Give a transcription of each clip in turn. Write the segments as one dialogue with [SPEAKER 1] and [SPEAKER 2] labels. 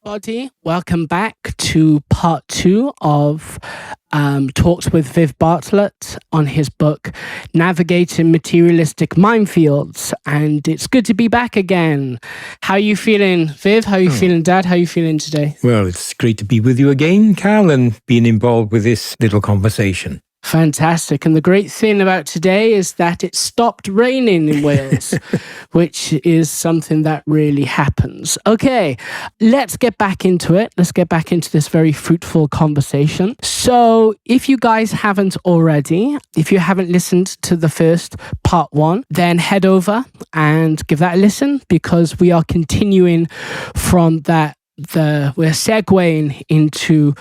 [SPEAKER 1] Everybody, welcome back to part two of talks with Viv Bartlett on his book, Navigating Materialistic Minefields. And it's good to be back again. How are you feeling, Viv? How are you feeling, Dad? How are you feeling today?
[SPEAKER 2] Well, it's great to be with you again, Cal, and being involved with this little conversation.
[SPEAKER 1] Fantastic. And the great thing about today is that it stopped raining in Wales, which is something that really happens. Okay, let's get back into it. Let's get back into this very fruitful conversation. So if you guys haven't already, if you haven't listened to the first part one, then head over and give that a listen, because we are continuing from that. We're segueing into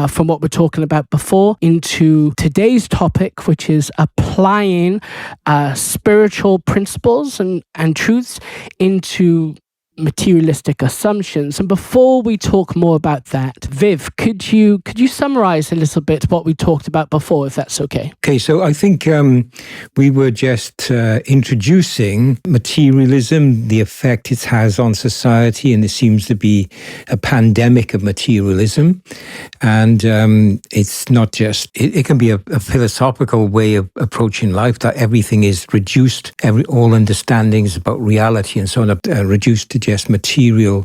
[SPEAKER 1] from what we're talking about before into today's topic, which is applying spiritual principles and truths into materialistic assumptions. And before we talk more about that, Viv, could you summarize a little bit what we talked about before, if that's okay?
[SPEAKER 2] Okay, so I think we were just introducing materialism, the effect it has on society, and there seems to be a pandemic of materialism. And it's not just, it can be a philosophical way of approaching life, that everything is reduced, all understandings about reality and so on are reduced to just material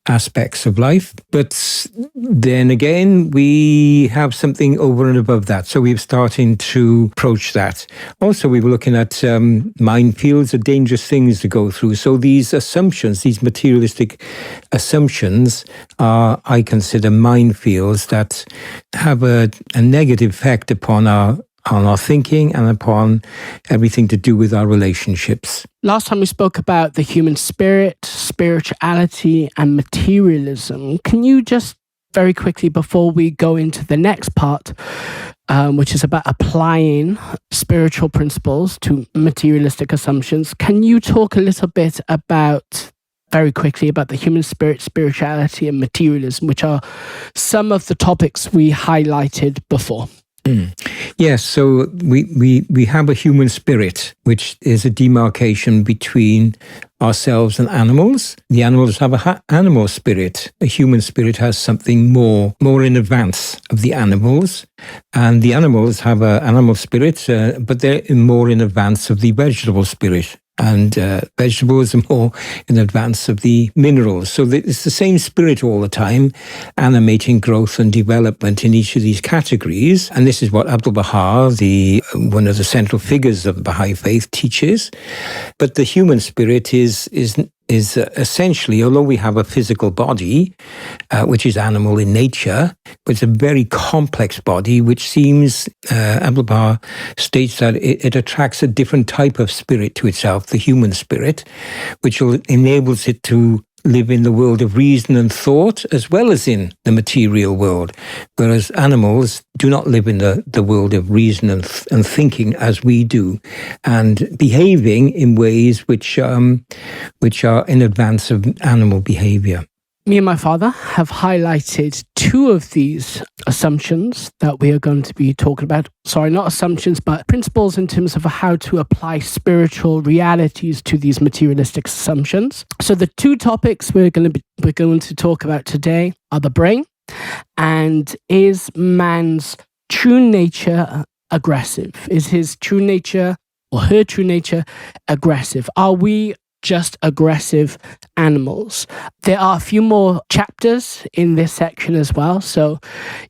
[SPEAKER 2] aspects of life. But then again, we have something over and above that. So we're starting to approach that. Also, we were looking at minefields are dangerous things to go through. So these assumptions, these materialistic assumptions are, I consider, minefields that have a negative effect upon our thinking and upon everything to do with our relationships.
[SPEAKER 1] Last time we spoke about the human spirit, spirituality, and materialism. Can you just very quickly, before we go into the next part, which is about applying spiritual principles to materialistic assumptions, can you talk a little bit very quickly about the human spirit, spirituality, and materialism, which are some of the topics we highlighted before?
[SPEAKER 2] Yes, so we have a human spirit, which is a demarcation between ourselves and animals. The animals have an animal spirit. A human spirit has something more in advance of the animals. And the animals have an animal spirit, but they're more in advance of the vegetable spirit. And vegetables are more in advance of the minerals. So it's the same spirit all the time, animating growth and development in each of these categories. And this is what Abdu'l-Baha, one of the central figures of the Baha'i faith, teaches. But the human spirit is essentially, although we have a physical body, which is animal in nature, but it's a very complex body, which seems, Abdu'l-Baha states that it attracts a different type of spirit to itself, the human spirit, which enables it to live in the world of reason and thought, as well as in the material world, whereas animals do not live in the world of reason and thinking as we do, and behaving in ways which are in advance of animal behavior.
[SPEAKER 1] Me and my father have highlighted two of these assumptions that we are going to be talking about. Sorry, not assumptions, but principles in terms of how to apply spiritual realities to these materialistic assumptions. So the two topics we're going to talk about today are the brain, and is man's true nature aggressive? Is his true nature or her true nature aggressive? Are we just aggressive animals? There are a few more chapters in this section as well, so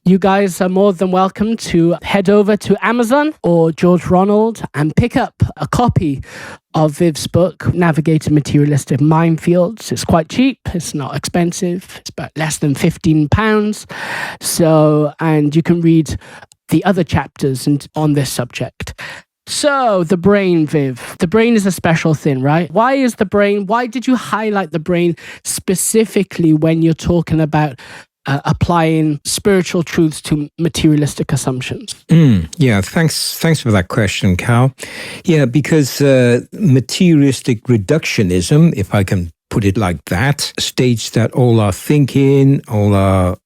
[SPEAKER 1] you guys are more than welcome to head over to Amazon or George Ronald and pick up a copy of Viv's book, Navigating Materialistic Minefields. It's quite cheap, it's not expensive, it's about less than £15. So, and you can read the other chapters on this subject. So, the brain, Viv. The brain is a special thing, right? Why did you highlight the brain specifically when you're talking about applying spiritual truths to materialistic assumptions?
[SPEAKER 2] Yeah, thanks for that question, Cal. Yeah, because materialistic reductionism, if I can put it like that, states that all our thinking, all our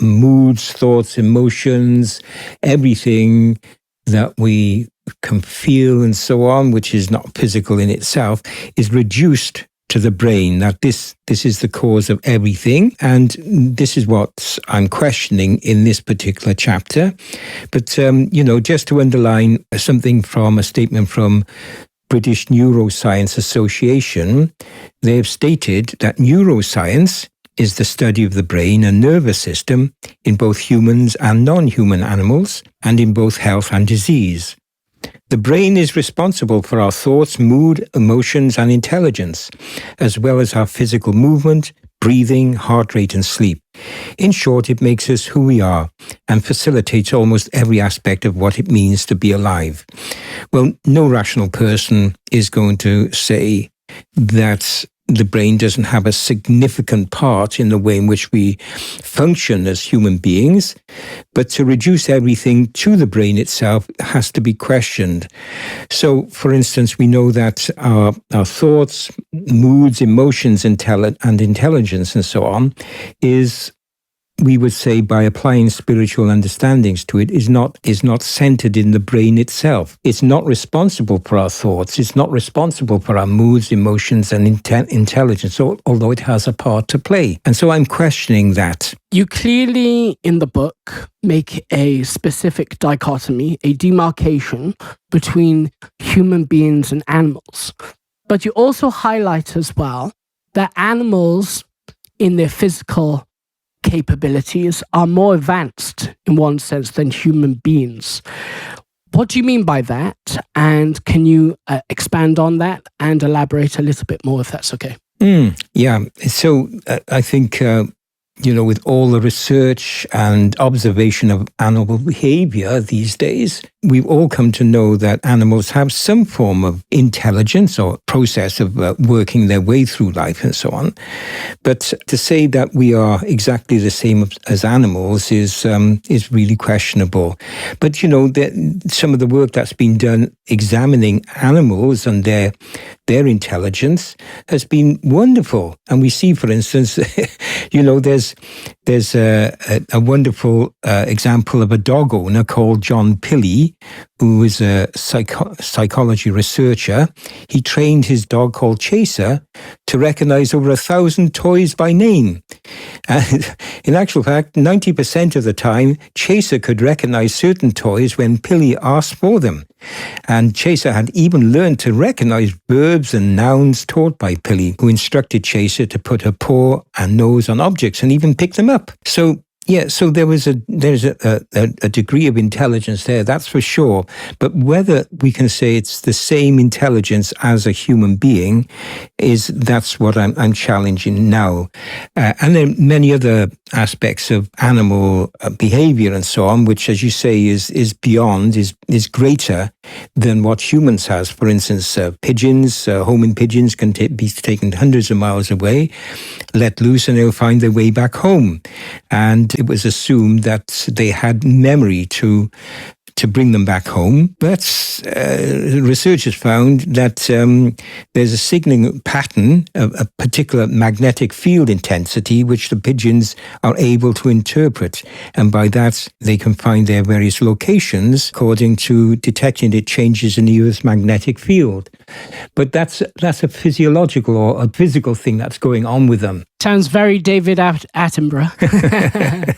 [SPEAKER 2] moods, thoughts, emotions, everything that we can feel and so on, which is not physical in itself, is reduced to the brain, that this is the cause of everything. And this is what I'm questioning in this particular chapter. But, just to underline something from a statement from British Neuroscience Association, they have stated that neuroscience is the study of the brain and nervous system in both humans and non-human animals, and in both health and disease. The brain is responsible for our thoughts, mood, emotions, and intelligence, as well as our physical movement, breathing, heart rate, and sleep. In short, it makes us who we are and facilitates almost every aspect of what it means to be alive. Well, no rational person is going to say that the brain doesn't have a significant part in the way in which we function as human beings, but to reduce everything to the brain itself has to be questioned. So, for instance, we know that our thoughts, moods, emotions, and intelligence and so on is, we would say, by applying spiritual understandings to it, is not centered in the brain itself. It's not responsible for our thoughts. It's not responsible for our moods, emotions, and intelligence, although it has a part to play. And so I'm questioning that.
[SPEAKER 1] You clearly, in the book, make a specific dichotomy, a demarcation between human beings and animals. But you also highlight as well that animals, in their physical capabilities, are more advanced in one sense than human beings. What do you mean by that? And can you expand on that and elaborate a little bit more, if that's okay?
[SPEAKER 2] Yeah. So I think, with all the research and observation of animal behavior these days, we've all come to know that animals have some form of intelligence or process of working their way through life and so on. But to say that we are exactly the same as animals is really questionable. But, some of the work that's been done examining animals and their intelligence has been wonderful. And we see, for instance, there's a wonderful example of a dog owner called John Pilley, who is a psychology researcher. He trained his dog called Chaser to recognize over 1,000 toys by name. And in actual fact, 90% of the time, Chaser could recognize certain toys when Pilley asked for them. And Chaser had even learned to recognize verbs and nouns taught by Pilley, who instructed Chaser to put her paw and nose on objects and even pick them up. So there's a degree of intelligence there, that's for sure. But whether we can say it's the same intelligence as a human being that's what I'm challenging now. And then many other aspects of animal behavior and so on, which, as you say, is beyond, is greater than what humans has. For instance, pigeons, homing pigeons can be taken hundreds of miles away, let loose, and they'll find their way back home. And it was assumed that they had memory to bring them back home. But researchers found that there's a signaling pattern, a particular magnetic field intensity, which the pigeons are able to interpret. And by that, they can find their various locations according to detecting the changes in the Earth's magnetic field. But that's a physiological or a physical thing that's going on with them.
[SPEAKER 1] Sounds very David Attenborough.